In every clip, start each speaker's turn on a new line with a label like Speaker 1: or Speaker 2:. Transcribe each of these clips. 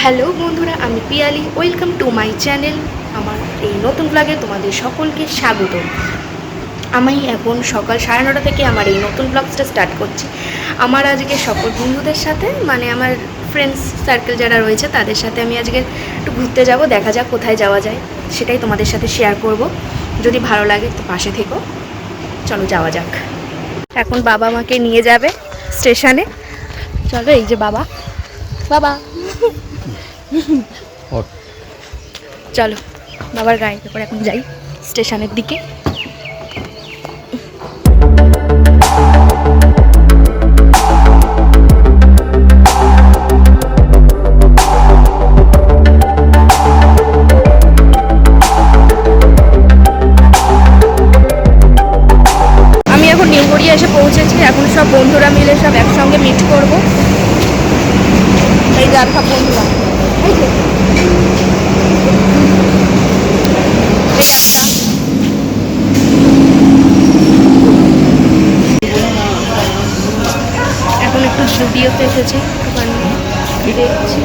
Speaker 1: Hello বন্ধুরা, আমি Piyali. Welcome to my channel. আমার এই নতুন ব্লগে তোমাদের সকলকে স্বাগত। আমি এখন সকাল 9:30 থেকে আমার এই নতুন ব্লগটা স্টার্ট করছি। আমার আজকে সকল বন্ধুদের সাথে, মানে আমার ফ্রেন্ডস সার্কেল যারা রয়েছে তাদের সাথে আমি আজকে একটু ঘুরতে যাব। দেখা যাক কোথায় যাওয়া যায়, সেটাই তোমাদের সাথে শেয়ার করব। যদি ভালো লাগে তো পাশে থেকো। চলো যাওয়া যাক। এখন বাবা আমাকে নিয়ে যাবে স্টেশনে। চলো, এই যে বাবা। বাবা চলো, বাবার গাড়িতে করে এখন যাই স্টেশনের দিকে। আমি এখন নিউ গড়িয়া এসে পৌঁছেছি। এখন সব বন্ধুরা মিলে সব একসঙ্গে মিট করব। এই যে আর সব বন্ধুরা, এই যে এখন একটু স্টুডিওতে এসেছি, দেখছি।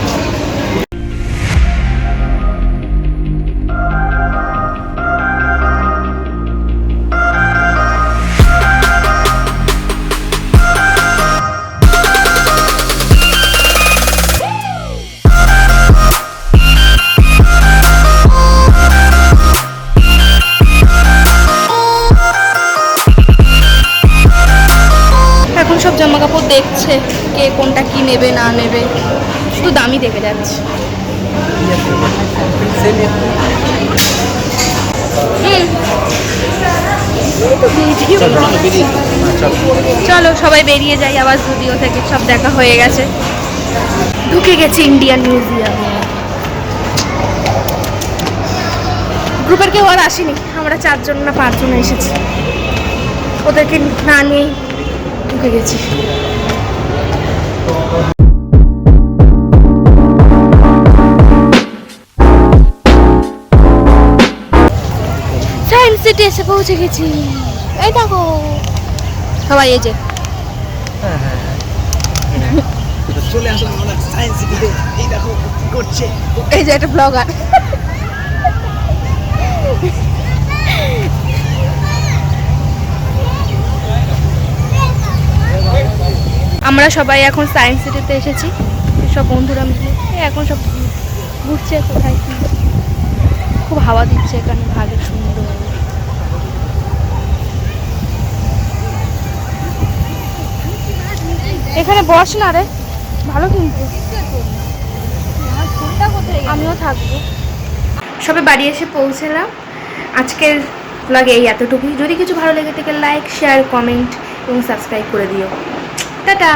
Speaker 1: সব জামা কাপড় দেখছে, কে কোনটা কি নেবে না নেবে, শুধু দামই দেখে যাচ্ছে। চলো সবাই বেরিয়ে যাই আবার স্টুডিও থেকে। সব দেখা হয়ে গেছে, ঢুকে গেছে ইন্ডিয়ান মিউজিয়ামে। গ্রুপের কেউ আর আসেনি, আমরা 4 জন না 5 জন এসেছি। ওদেরকে না নিয়েই ঢুকে গেছি। সায়েন্স সিটি এসে পৌঁছে গেছি। এই দেখো সবাই, এই যে
Speaker 2: চলে আসলাম আমরা সায়েন্স সিটিতে। এই দেখো কি করছে,
Speaker 1: এই যে একটা ব্লগার। আমরা সবাই এখন সায়েন্স সিটিতে এসেছি, সব বন্ধুরা মিলে। এখন সব ঘুরছে কোথায় কি। খুব হাওয়া দিচ্ছে এখানে, ভালো সুন্দর। এখানে বস না রে, ভালো কিন্তু। আমিও থাকবো। সবে বাড়ি এসে পৌঁছলাম। আজকের ব্লগে এই এতটুকুই। যদি কিছু ভালো লেগে থাকে লাইক, শেয়ার, কমেন্ট এবং সাবস্ক্রাইব করে দিও। টাটা।